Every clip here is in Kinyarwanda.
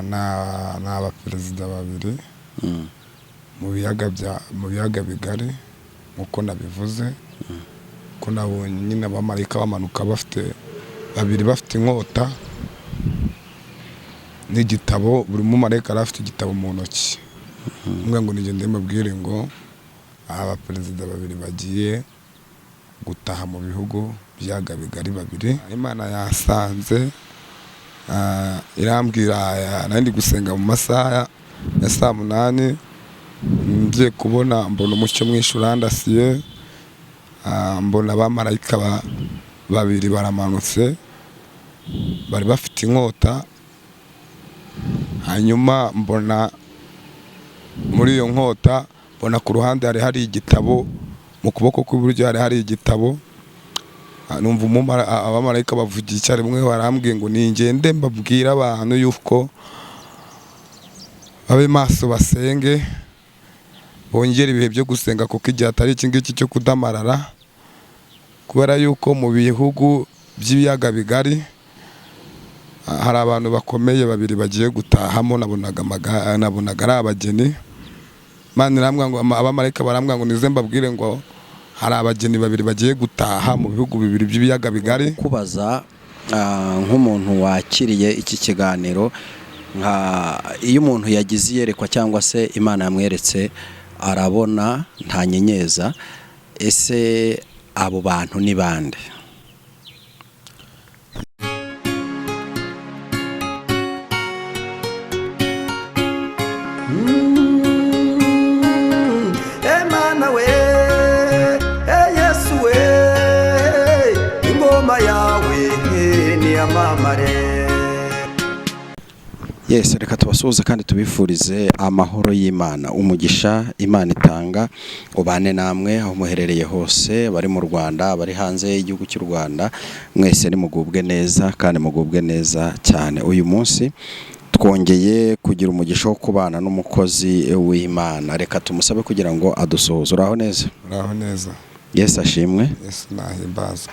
n'abaperezida babiri mu biyaga bigari nk'uko nabivuze, ko nabonye nyine abamarayika bamanuka babiri bafite inkota n'igitabo, buri mumarayika yari afite igitabo mu ntoki. Umwe ngo nigende mubwire ngo abaperezida babiri bagiye gutaha mu bihugu byaga bigari babiri. Imana yasanze irambwira, nandi gusenga mu masaha ya saa 8, ngiye kubona mbona umucyo mwinshi urandasiye, mbona abamarayika babiri baramanutse bari bafite inkota. Hanyuma mbona muri iyo nkota, mbona ku ruhande hari igitabo, mu kuboko kw'iburyo hari igitabo. Numva abamarayika bavugiye icyarimwe, barambwiye ngo ningende mbabwira abantu yuko babe maso basenge, bongera ibihe byo gusenga, kuko igihe atari iki ngiki cyo kudamarara, kubera yuko mu bihugu by'ibiyaga bigari hari abantu bakomeye babiri bagiye gutahamo. Nabonaga ari abageni. Imana irambwira ngo, abamarayika barambwira ngo nize mbabwire ngo hari abageni babiri bagiye gutaha mu bihugu bibiri by'ibiyaga bigari. Kubaza nk'umuntu wakiriye iki kiganiro, iyo umuntu yagize iyerekwa cyangwa se Imana yamweretse arabona nta nyenyeza, ese abo bantu ni bande? Emana we, Yesu we, ingoma yawe ni amamare. Yes, reka tubasuhuze kandi tubifurize amahoro y'Imana, umugisha Imana itanga ubane namwe aho muherereye hose, bari mu Rwanda, bari hanze y'igihugu cy'u Rwanda, mwese nimugubwe neza kandi mugubwe neza cyane. Uyu munsi twongeye kugira umugisha wo kubana n'umukozi w'Imana. Reka tumusabe kugira ngo adusohoze. Uraho neza? Uraho neza. Yes, ashimwe. Yes, nahimbazwe.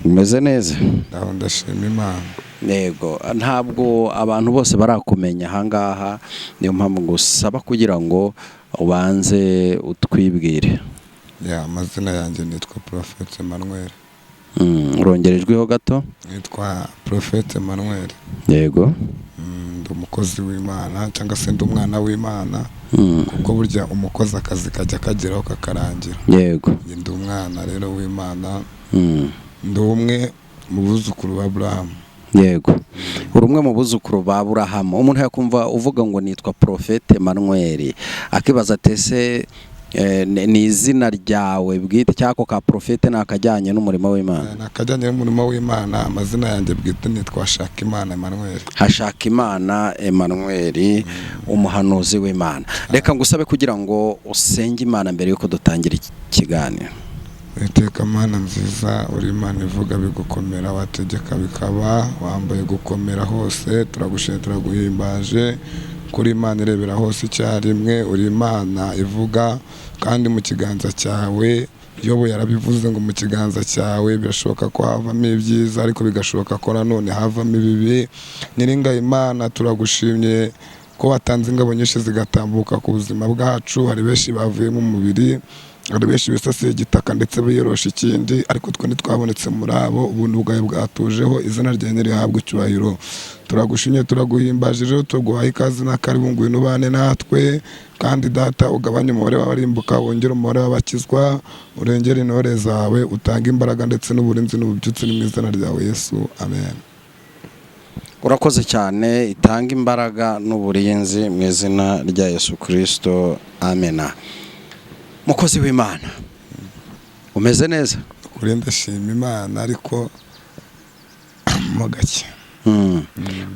Umeze neza? Ndaho ndashima Imana. Yego, ntabwo abantu bose barakumenya ahangaha, niyo mpamvu ngusaba kugira ngo ubanze utwibwire. Amazina yanjye nitwa Prophet Emmanuel. Urongerejweho gato? Nitwa Prophet Emmanuel. Yego. Ndi umukozi w'Imana cyangwa se ndi umwana w'Imana, kuko burya umukozi akazi kajya kageraho kakarangira. Yego. Ndi umwana rero w'Imana, ndi umwe mu buzukuru ba Aburahamu. Yego. Uri umwe mu buzukuru ba Aburahamu. Umuntu yakumva uvuga ngo nitwa Prophet Emmanuel, akibaza atese ni izina ryawe bwite cyako ka Prophet nakajyanye n'umurimo w'Imana? Nakajyanye n'umurimo w'Imana. Amazina yanjye bwite nitwa Hashakimana Emmanuel. Hashakimana Emmanuel, umuhanuzi w'Imana. Reka ngusabe kugira ngo usenge Imana mbere yuko dutangira ikiganiro. Iteka Mana nziza, uri Imana ivuga bigukomera, wategeka bikaba, wambaye gukomera hose, turagushimye turaguhimbaje, kuri Imana irebera hose icyarimwe, uri Imana ivuga kandi mu kiganza cyawe. Yobo yarabivuze ngo mu kiganza cyawe birashoboka ko havamo ibyiza, ariko bigashoboka ko nanone havamo ibibi. Nyiringa Imana, turagushimye ko watanze ingabo nyinshi zigatambuka ku buzima bwacu. Hari benshi bavuye mu mubiri, hari benshi bisasiye igitaka ndetse biyorosha ikindi, ariko twe ntitwabonetse muri abo. Ubuntu bwawe bwatujeho, izina ryawe nirihabwe icyubahiro. Turagushimye turaguhimbaje rero, tuguhaye ikaze na karibu, ngwino ubane natwe, kandi Data ugabanye umubare w'abarimbuka, wongere umubare w'abakizwa, urengere intore zawe, utanga imbaraga ndetse n'uburinzi n'ububyutse, ni mu izina ryawe Yesu, amen. Urakoze cyane, itanga imbaraga n'uburinzi mu izina rya Yesu Kristo, amena. Mukozi w'Imana, umeze neza? Kuri ndashima Imana, ariko mo gake.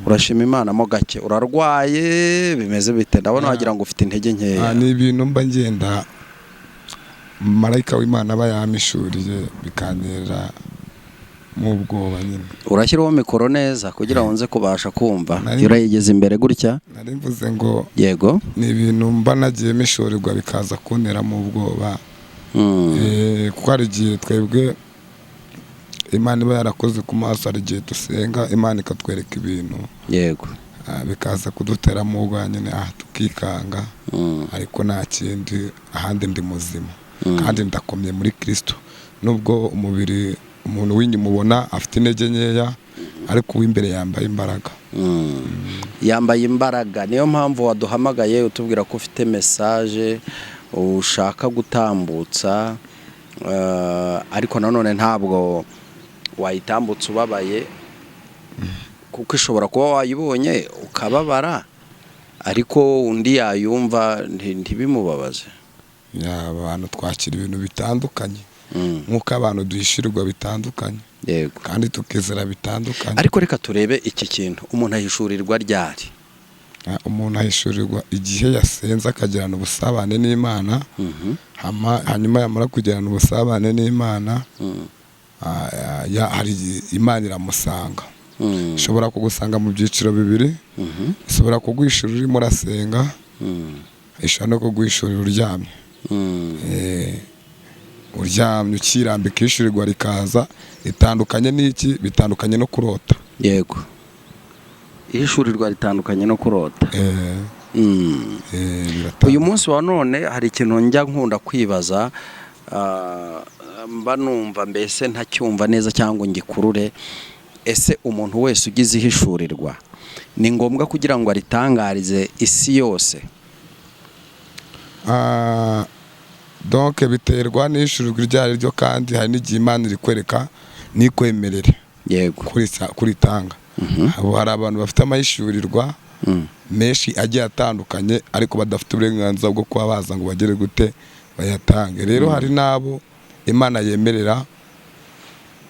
Urashima Imana mo gake? Urarwaye? Bimeze bite? Ndabona wagira ngo ufite intege nkeya. Ni ibintu mba ngenda marayika w'Imana bayamishuriye bikantera mu bwoba nyine. Urashyiraho mikoro neza kugira ngo nze kubasha kumva. Urayigeze imbere gutya? Nari mvuze ngo yego, ni ibintu mba nagiye mishurirwa bikaza kuntera mu bwoba. Kuko hari igihe twebwe Imana iba yarakoze ku maso, hari igihe dusenga Imana ikatwereka ibintu. Yego. bikaza kuduteramo ubwoba nyine tukikanga, ariko nta kindi, ahandi ndi muzima kandi ndakomeye muri Kristo. Nubwo umubiri umuntu w'inyuma ubona afite intege nkeya, ariko uw'imbere yambaye imbaraga. Yambaye imbaraga, niyo mpamvu waduhamagaye utubwira ko ufite message ushaka gutambutsa, ariko nanone ntabwo wayitambutsa ubabaye, kuko ishobora kuba wayibonye ukababara, ariko undi yayumva ntibimubabaze. Abantu twakira ibintu bitandukanye, nk'uko abantu duhishirirwa bitandukanye, yego, kandi tukizera bitandukanye. Ariko reka turebe iki kintu, umuntu ahishurirwa ryari? Umuntu ahishurirwa igihe yasenze akagirana ubusabane n'Imana, hanyuma yamara kugirana ubusabane n'Imana, hari Imana iramusanga. Ishobora kugusanga mu byiciro bibiri, ishobora kuguhishurira urimo urasenga, ishobora no kuguhishurira uryamye. Uryamye ukirambika ishurirwa rikaza, itandukanye n'iki? Bitandukanye no kurota. Yego, ishurirwa ritandukanye no kurota. Uyu munsi wa none hari ikintu njya nkunda kwibaza, mba numva mbese ntacyumva neza cyangwa ngikurure. Ese umuntu wese ugize ihishurirwa ni ngombwa kugira ngo aritangarize isi yose? Donc biterwa n'ishurirwa iryo ari ryo, kandi hari n'igihe Imana iri kwereka nikwemerere, yego, kuritanga. Hari abantu bafite amahishurirwa menshi agiye atandukanye, ariko badafite uburenganzira bwo kuba baza ngo bagere gute bayatange. Rero hari nabo Imana yemerera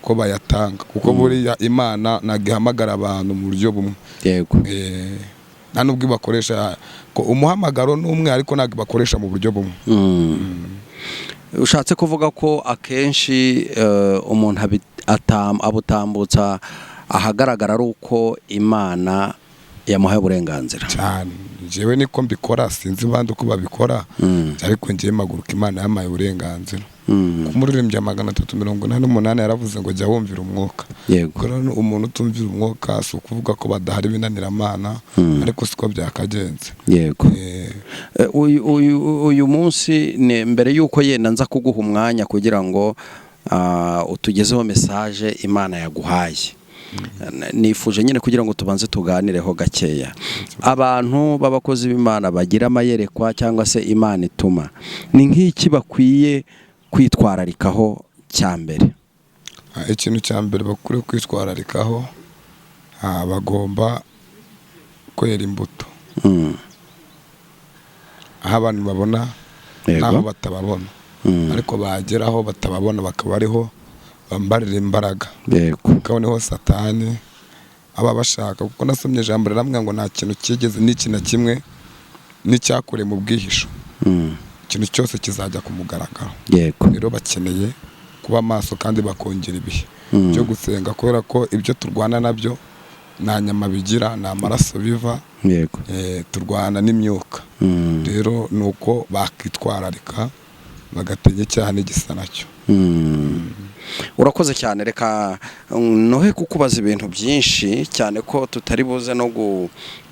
ko bayatanga, kuko buriya Imana nagihamagara abantu mu buryo bumwe. Yego, nta nubwo bakoresha ko umuhamagaro n'umwe, ariko ntabwo bakoresha mu buryo bumwe. Ushatse kuvuga ko akenshi umuntu abutambutsa ahagaragara ari uko Imana yamuhaye uburenganzira cyane. Jewe niko mbikora, sinzi bandi uko babikora, ariko ngiye maguruka Imana yampaye uburenganzira. Kumuririmbya 388 yaravuze ngo jya wumvira umwuka. Yego, umuntu utumvira umwuka si ukuvuga ko badahari binaniramana, ariko siko byakagenze. Yego, uyu munsi mbere yuko yenda nza kuguha umwanya kugira ngo utugezeho message Imana yaguhaye, nifuje nyine kugira ngo tubanze tuganireho gakeya. Abantu b'abakozi b'Imana bagira amayerekwa cyangwa se Imana ituma, ni nk'iki bakwiye kwitwararikaho cya mbere? Ikintu cya mbere bakwiye kwitwararikaho, bagomba kwera imbuto. Aho abantu babona naho batababona, ariko bageraho batababona bakaba ariho bambarira imbaraga. Yego, kuko niho Satani aba bashaka, kuko nasomye ijambo riramubwira ngo nta kintu kigeze n'iki na kimwe n'icyakure mu bwihisho, ikintu cyose kizajya ku mugaragaro. Yego, rero bakeneye kuba maso kandi bakongera ibihe byo gusenga, kubera ko ibyo turwana nabyo nta nyama bigira, nta maraso biva. yego, turwana n'imyuka. Rero nuko bakitwararika bagatenya icyaha n'igisa nacyo. Urakoze cyane. Reka nohe kukubaza ibintu byinshi cyane ko tutari buze no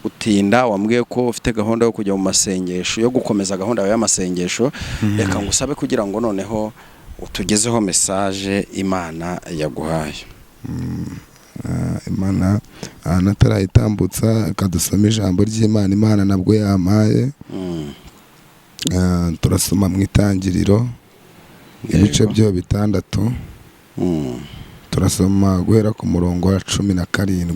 gutinda. Wambwiye ko ufite gahunda yo kujya mu masengesho, yo gukomeza gahunda yawe y'amasengesho. Reka ngusabe kugira ngo noneho utugezeho message Imana yaguhaye. Imana natarayitambutsa, akadusoma ijambo ry'Imana Imana nabwo yampaye. Turasoma mu Itangiriro ibice byo 6. Turasoma guhera ku murongo wa 17.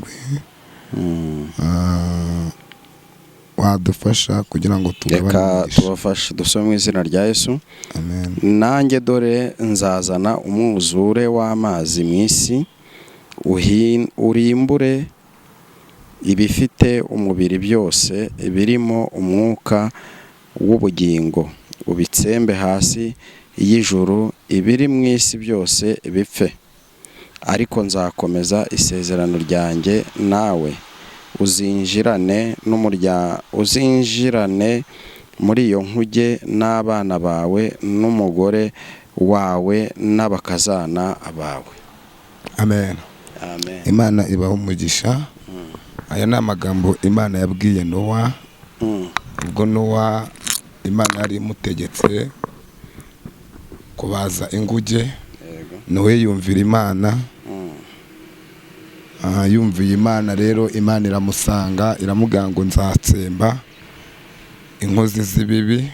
Wadufasha kugira ngo tugabane? Reka tubafashe dusome mu izina rya Yesu. Amen. Nanjye dore nzazana umwuzure w'amazi mu isi, urimbure ibifite umubiri byose birimo umwuka w'ubugingo, ubitsembe hasi y'ijuru, ibiri mu isi byose bipfe. Ariko nzakomeza isezerano ryanjye nawe, uzinjirane muri iyo nkuge n'abana bawe n'umugore wawe n'abakazana bawe. Amen. Amen. Imana ibaho umugisha. aya ni amagambo Imana yabwiye Nowa ubwo Nowa Imana yari imutegetse kubaza inguge. Nowe yumvira Imana. Yumviye Imana rero Imana iramusanga iramubwira ngo nzatsemba inkozi z'ibibi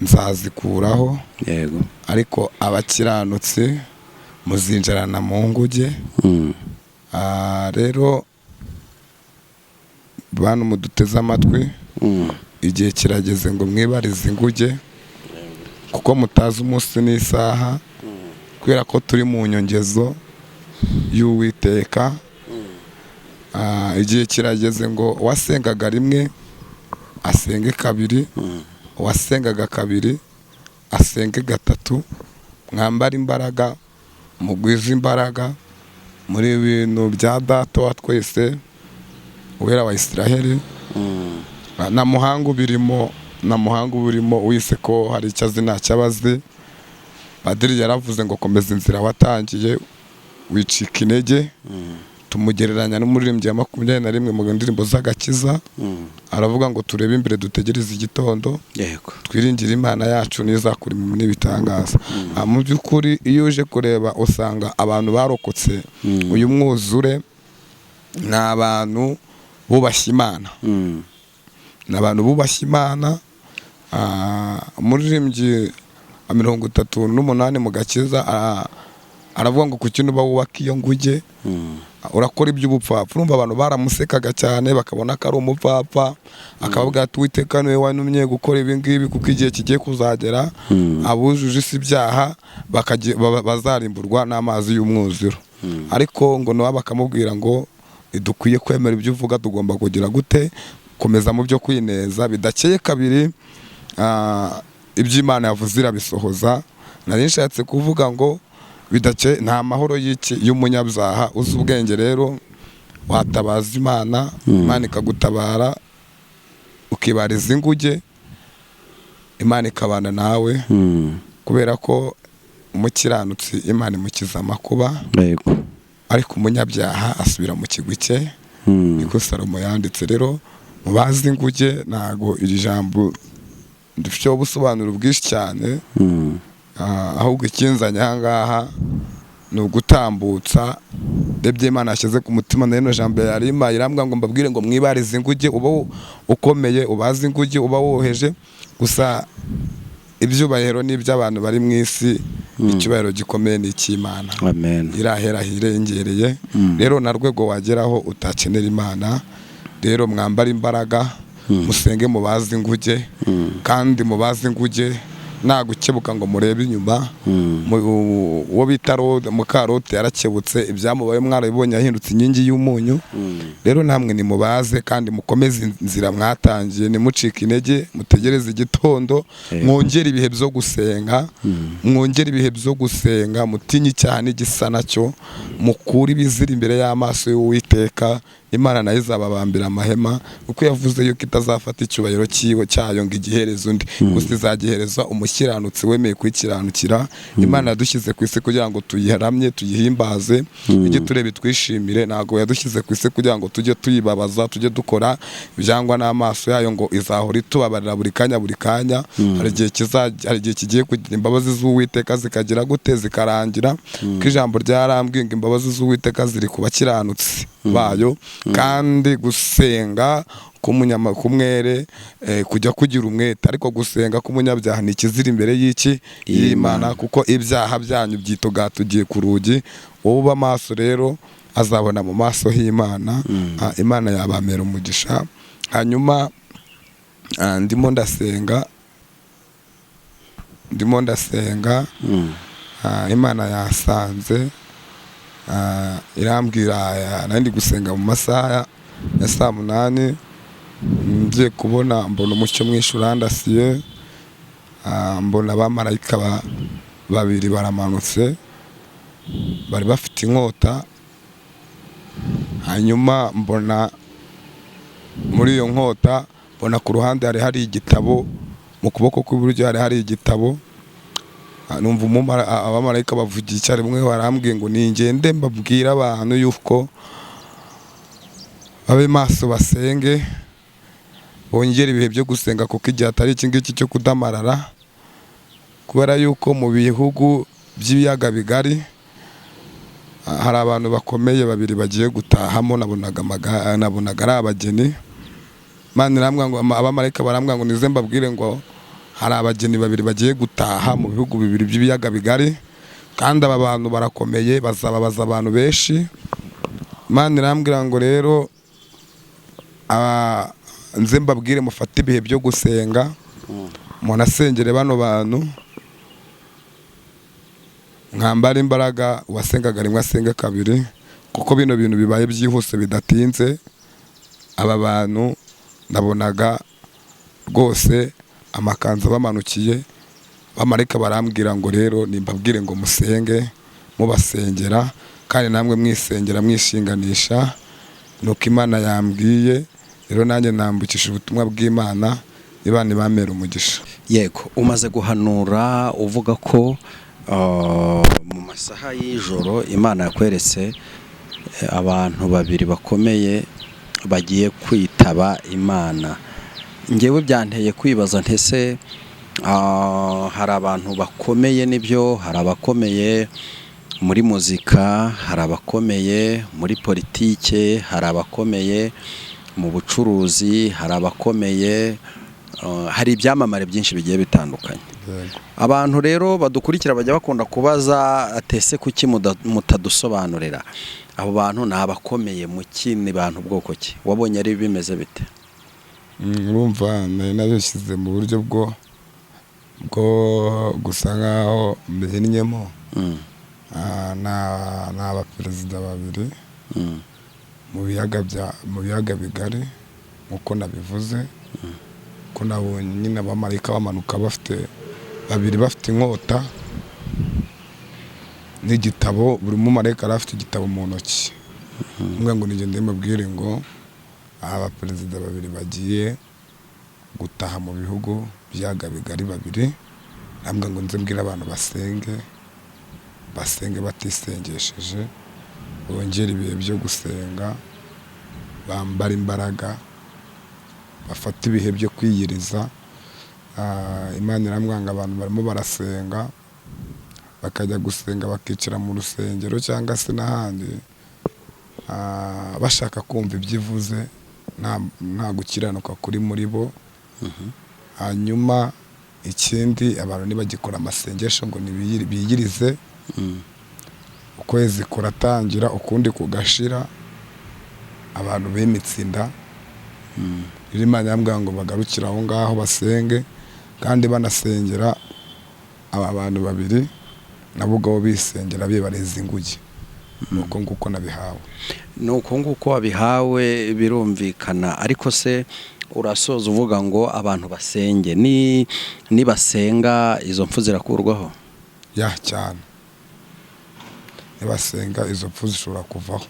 nzazikuraho, yego, ariko abakiranutsi muzinjirana mu nguge. Rero bantu muduteze amatwi, igihe kirageze ngo mwibarize inguge kuko mutazi umunsi n'isaha, kubera ko turi mu nyongezo y'Uwiteka. Igihe kirageze ngo wasengaga rimwe asenge kabiri, wasengaga kabiri asenge gatatu. Mwambara imbaraga, mugwize imbaraga muri bintu bya Data wa twese Uwera wa Isiraheli. Na muhangu birimo wise ko hari icyo azi ntacyo abazi. Padiri yaravuze ngo komeza inzira watangiye wicika intege. Tumugereranya n'umuririmbyi wa 21 mu ndirimbo z'agakiza. Aravuga ngo turebe imbere dutegereze igitondo, yego, twiringire Imana yacu n'izakora n'ibitangaza. Mu by'ukuri iyo uje kureba usanga abantu barokotse uyu mwuzure ni abantu bubashye Imana. N'abantu bubashye Imana. Umuririmbyi wa 38 mu gakiza aravuga ngo ku kintu bawubaka iyo nguge urakora iby'ubupfapfa. Urumva abantu baramusekaga cyane bakabona ko ari umupfapfa, akavuga ati Uwiteka niwe wantumye gukora ibi ngibi kuko igihe kigiye kuzagera abujuje isi ibyaha bazarimburwa n'amazi y'umwuzuro. Ariko ngo nawe bakamubwira ngo dukwiye kwemera ibyo uvuga, tugomba kugira gute komeza mu byo kwineza. Bidakeye kabiri iby'Imana yavuze irabisohoza. Nari nshatse kuvuga ngo bidake nta mahoro y'umunyabyaha. Uzi ubwenge rero watabaza Imana, Imana ikagutabara, ukibariza inguge, Imana ikabana nawe, kubera ko umukiranutsi Imana imukiza amakuba, ariko umunyabyaha asubira mu kigwi cye. Niko Salomo yanditse. Rero mubazi inguge, ntago iri jambo dufite ubusobanuro bwinshi cyane, ahubwo ikinzanye aha ngaha ni ugutambutsa ibyo Imana yashyize ku mutima. Neno jambo yarima irambwa ngo mbabwire ngo mwibarize inguge, uba ukomeye ubazi inguge, uba woheje. Gusa ibyubahiro n'iby'abantu bari mu isi, icyubahiro gikomeye ni icy'Imana. Amen. Irahera hirengereye. Rero na rwego wageraho utakenera Imana. Rero mwambara imbaraga, musenge mubazi inguge, kandi mubazi inguge nta gukebuka ngo murebe inyuma. Uwo bita Mukaroti yarakebutse, ibyamubaye mwarabibonye, yahindutse inkingi y'umunyu. Rero namwe nimubaze kandi mukomeze inzira mwatangiye, nimucike intege, mutegereze igitondo, mwongere ibihe byo gusenga, mwongere ibihe byo gusenga, mutinye cyane igisa nacyo, mukure ibizira imbere y'amaso y'Uwiteka. Imana nayo izababambira amahema, kuko yavuze yuko itazafata icyubahiro cyayo ngo igihereze undi, gusa izagihereza umukiranutsi wemeye kwikiranukira. Imana yadushyize ku isi kugira ngo tuyiharamye, tuyihimbaze, ijye turebe twishimire. Ntabwo yadushyize ku isi kugira ngo tujye tuyibabaza, tujye dukora ibyangwa n'amaso yayo, ngo izahora itubabarira buri kanya. Hari igihe kigiye kugira imbabazi z'Uwiteka zikagira gute, zikarangira. Ko ijambo ryarambwiye ngo imbabazi z'Uwiteka ziri ku bakiranutsi bayo, kandi gusenga k'umwere kujya kugira umwete, ariko gusenga k'umunyabyaha ni ikizira imbere y'Imana, kuko ibyaha byanyu byitogatugiye ku rugi. Wowe uba maso rero azabona mu maso h'Imana. Imana yabamera umugisha. Hanyuma ndimo ndasenga, Imana yasanze irambwira nandi gusenga mu masaha ya 8:00, ngiye kubona mbona umucyo mwinshi urandasiye, mbona abamarayika babiri baramanutse, bari bafite inkota. Hanyuma mbona muri iyo nkota, mbona ku ruhande hari igitabo, mu kuboko kw'iburyo hari igitabo. Numva abamarayika bavugiye icyarimwe, barambwiye ngo ningende mbabwira abantu yuko babe maso basenge, bongere ibihe byo gusenga kuko igihe atari iki ngiki cyo kudamarara, kubera yuko mu bihugu by'ibiyaga bigari hari abantu bakomeye babiri bagiye gutahamo, nabonaga ari abageni. Imana irambwira ngo, abamarayika barambwira ngo nize mbabwire ngo hari abageni babiri bagiye gutaha mu bihugu bibiri by'ibiyaga bigari, kandi aba bantu barakomeye, bazababaza abantu benshi. Imana irambwira ngo rero nze mbabwire mufate ibihe byo gusenga, munasengere bano bantu, mwambara imbaraga, uwasengaga rimwe asenge kabiri, kuko bino bintu bibaye byihuse bidatinze. Aba bantu nabonaga rwose amakanzu bamanukiye, abamarayika barambwira ngo rero nimbabwire ngo musenge, mubasengera kandi namwe mwisengera mwishinganisha, nuko Imana yambwiye. Rero nanjye nambukisha ubutumwa bw'Imana, Imana ibamera umugisha. Yego, umaze guhanura uvuga ko mu masaha y'ijoro Imana yakweretse abantu babiri bakomeye bagiye kwitaba Imana. Ngewe byanteye kwibaza, ntese hari abantu bakomeye nibyo, hari abakomeye muri muzika, hari abakomeye muri politike, hari abakomeye mu bucuruzi, hari abakomeye, hari ibyamamare byinshi bigiye bitandukanye. Abantu rero badukurikira bajya bakunda kubaza, atese kuki mutadusobanurira abo bantu ni abakomeye mu kindi bantu bwoko ki? Wabonye ari bimeze bite? Urumva nabishyize mu buryo bwo gusa nkaho mbihinnyemo. Ni abaperezida babiri mu biyaga bigari nk'uko nabivuze, ko nabonye nyine abamarayika bamanuka babiri bafite inkota n'igitabo, buri mumarayika afite igitabo mu ntoki. Umwe ngo nigende mbabwire ngo abaperezida babiri bagiye gutaha mu bihugu by'ibiyaga bigari babiri, nambwe ngo nze mbwire abantu basenge batisengesheje, bongere ibihe byo gusenga, bambara imbaraga, bafata ibihe byo kwiyiriza. Imana iramwanga abantu barimo barasenga, bakajya gusenga bakicara mu rusengero cyangwa se n'ahandi, bashaka kumva ibyo ivuze, nta gukiranuka kuri muri bo. Hanyuma ikindi, abantu ntibagikora amasengesho ngo biyirize, ukwezi kuratangira ukundi kugashira, abantu bemitse inda. Imana yambwira ngo bagarukire aho ngaho basenge, kandi banasengera aba bantu babiri nabo ubwabo bisengera bibareza inguge. Nuko nguko nabihawe. Nuko nguko wabihawe birumvikana, ariko se urasoza uvuga ngo abantu basenge, nibasenga izo mpfu zirakurwaho? Cyane, nibasenga izo mpfu zishobora kuvaho.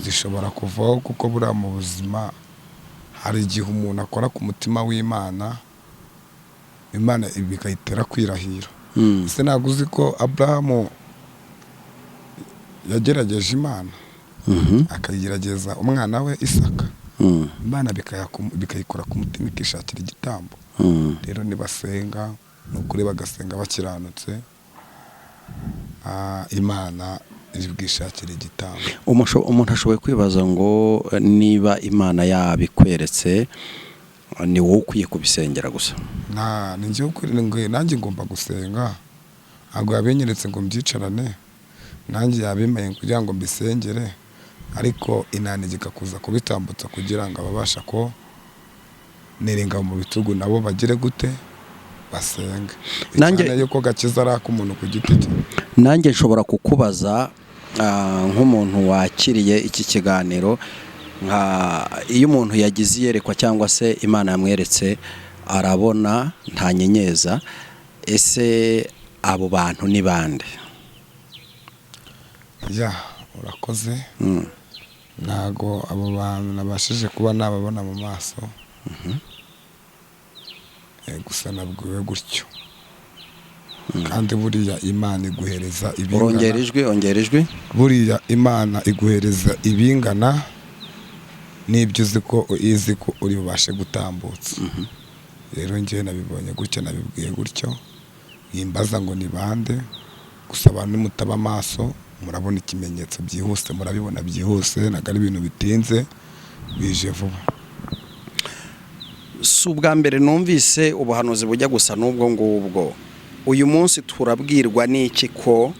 Zishobora kuvaho kuko buriya mu buzima hari igihe umuntu akora ku mutima w'Imana, Imana bikayitera kwirahira. Ese ntabwo uzi ko Aburahamu yagerageje Imana, akayigerageza umwana we Isaka, Imana bikayikora ku mutima ikishakira igitambo. Rero nibasenga, ni ukuri bagasenga bakiranutse, Imana bwishakira igitambo. Umuntu ashoboye kwibaza ngo niba Imana yabikweretse, ni wowe ukwiye kubisengera gusa? Nanjye ngomba gusenga, ntabwo yabinyeretse ngo mbyicarane, nanjye yabimenye kugira ngo mbisengere, ariko inanigika kuza kubitambutsa kugira ngo ababasha ko nirenga mu bitugu nabo bagire gute, basenge. Cyane yuko gakiza ari ak'umuntu ku giti cye. Nanjye nshobora kukubaza nk'umuntu wakiriye iki kiganiro, iyo umuntu yagize iyerekwa cyangwa se Imana yamweretse arabona nta nyenyeza, ese abo bantu ni bande? Urakoze. Ntago abo bantu nabashije kuba nababona mu maso, gusa nabwiwe gutyo. Kandi buriya Imana iguhereza ibingana. Ongera ijwi. Buriya Imana iguhereza ibingana n'ibyo uzi ko uri bubashe gutambutsa. Rero njye nabibonye gutya, nabibwiye gutyo, yimbaza ngo ni bande, gusa abantu mutaba amaso murabona ikimenyetso byihuse, murabibona byihuse, ntabwo ari ibintu bitinze, bije vuba. Si ubwa mbere numvise ubuhanuzi bujya gusa n'ubwo ngubwo. Uyu munsi turabwirwa n'iki ko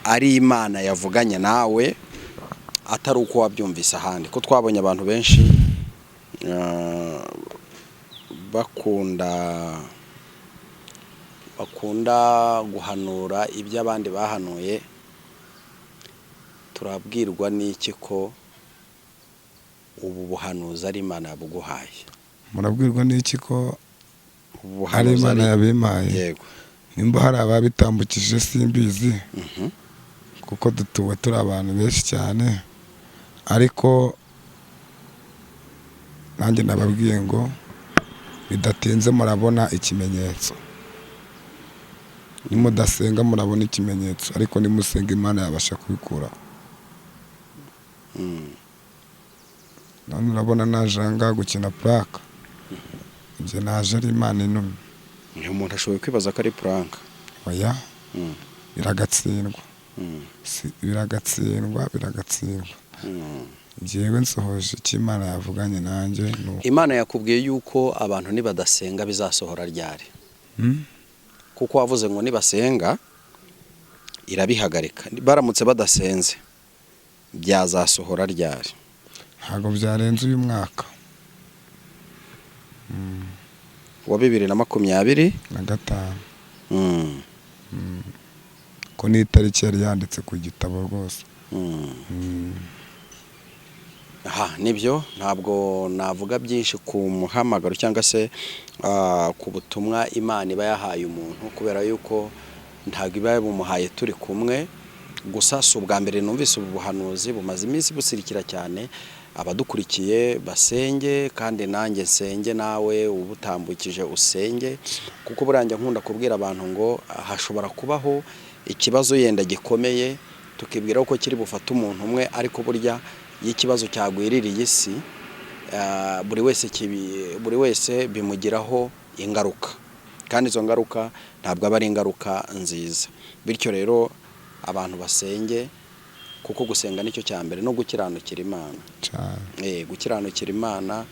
ari Imana yavuganye nawe atari uko wabyumvise ahandi? Ko twabonye abantu benshi bakunda guhanura ibyo abandi bahanuye. Turabwirwa n'iki ko ubu buhanuzi ari Imana yabuguhaye? Murabwirwa n'iki ko ari Imana yabimaye? Yego. Nimba hari ababitambukije simbizi, kuko dutuwe turi abantu benshi cyane, ariko nanjye nababwiye ngo bidatinze murabona ikimenyetso. Nimudasenga murabona ikimenyetso, ariko nimusenga Imana yabasha kubikura. None urabona naje ahangaha gukina puraka, njye naje ari Imana intumye. Umuntu ashoboye kwibaza ko ari puranka. Oya, biragatsindwa. Biragatsindwa. Njyewe nsohoje icyo Imana yavuganye nanjye. Imana yakubwiye yuko abantu nibadasenga bizasohora ryari? Kuko wavuze ngo nibasenga irabihagarika. Baramutse badasenze byazasohora ryari? Ntabwo byarenze uyu mwaka wa 2025. Ko ni itariki yari yanditse ku gitabo rwose. Nibyo, ntabwo navuga byinshi ku muhamagaro cyangwa se ku butumwa Imana iba yahaye umuntu, kubera yuko ntabwo iba yabumuhaye turi kumwe. Gusa si ubwa mbere numvise ubu buhanuzi, bumaze iminsi busirikira cyane. Abadukurikiye basenge, kandi nanjye nsenge, nawe ubutambukije usenge, kuko buranja nkunda kubwira abantu ngo hashobora kubaho ikibazo yenda gikomeye, tukibwira ko kiri bufata umuntu umwe, ariko burya y'ikibazo cyagwiririye isi, buri wese bimugiraho ingaruka, kandi izo ngaruka ntabwo aba ari ingaruka nziza. Bityo rero abantu basenge, kuko gusenga nicyo cya mbere, no gukiranukira Imana. Gukiranukira Imana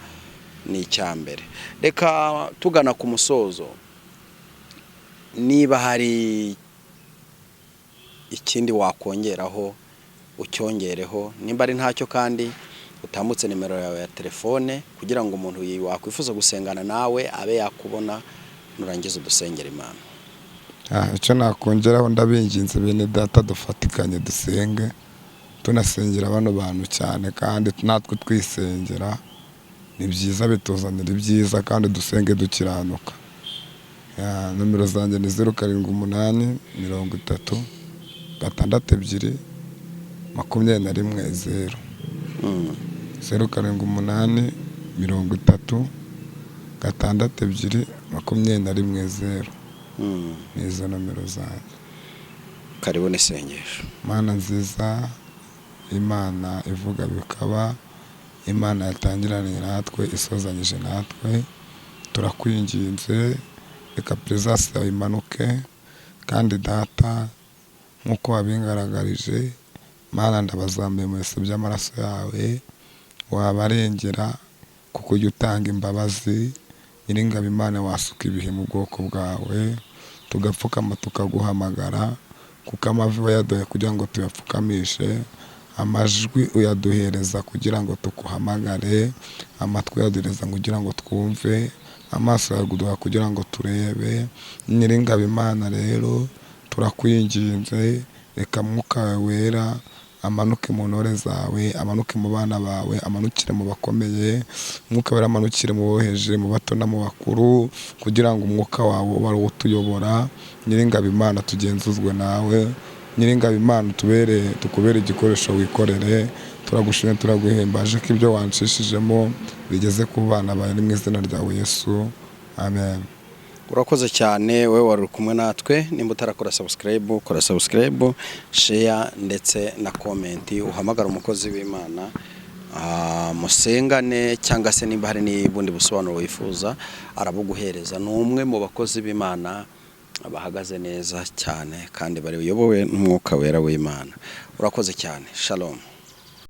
ni icya mbere. Reka tugana ku musozo, niba hari ikindi wakongeraho ucyongereho, nimba ari ntacyo kandi utambutse nimero yawe ya telefone kugira ngo umuntu wakwifuza gusengana nawe abe yakubona, nurangiza udusengera Imana. Icyo nakongeraho, ndabinginze bene data dufatikanye dusenge, tunasengera bano bantu cyane, kandi natwe twisengera. Ni byiza, bituzanira ibyiza, kandi dusenge dukiranuka. Nomero zanjye ni 0788 30 62 21 0. 0788 30 62 21 0. Nizo nomero zanjye. Karibu n'isengesho. Mana nziza, Imana ivuga bikaba, Imana yatangiranye natwe, isozanyije natwe, turakwinginze reka presence yawe imanuke, kandi data nk'uko wabingaragarije, Mana ndabazamuye mu bisu by'amaraso yawe, wabarengera kuko ujya utanga imbabazi. Nyiringabo Imana, wasuka ibihe mu bwoko bwawe, tugapfukama tukaguhamagara, kuko amavi wayaduhaye kugira ngo tuyapfukamishe, amajwi uyaduhereza kugira ngo tukuhamagare, amatwi uyaduhereza kugira ngo twumve, amaso uyaduha kugira ngo turebe. Nyiringabo Imana rero turakwinginze, reka Mwuka wawe wera amanuke mu ntore zawe, amanuke mu bana bawe, amanukire mu bakomeye. Mwuka wera amanukire mu boheje, mu bato no mu bakuru, kugira ngo umwuka wawe ube utuyobora. Nyiringabo Imana, tugenzuzwe nawe. Nyiringabo Imana, tukubere igikoresho wikorere. Turagushimye, turaguhimbaje ko ibyo wanshishijemo bigeze ku bana bawe, mu izina ryawe Yesu, amen. Urakoze cyane, wewe wari kumwe natwe. Nimba utarakora subscribe, kora subscribe, share ndetse na comment, uhamagara umukozi w'Imana musengane cyangwa se nimba hari n'ubundi busobanuro wifuza arabuguhereza. ni umwe mu bakozi b'Imana bahagaze neza cyane kandi bari uyobowe n'umwuka wera w'Imana. Urakoze cyane. Shalom.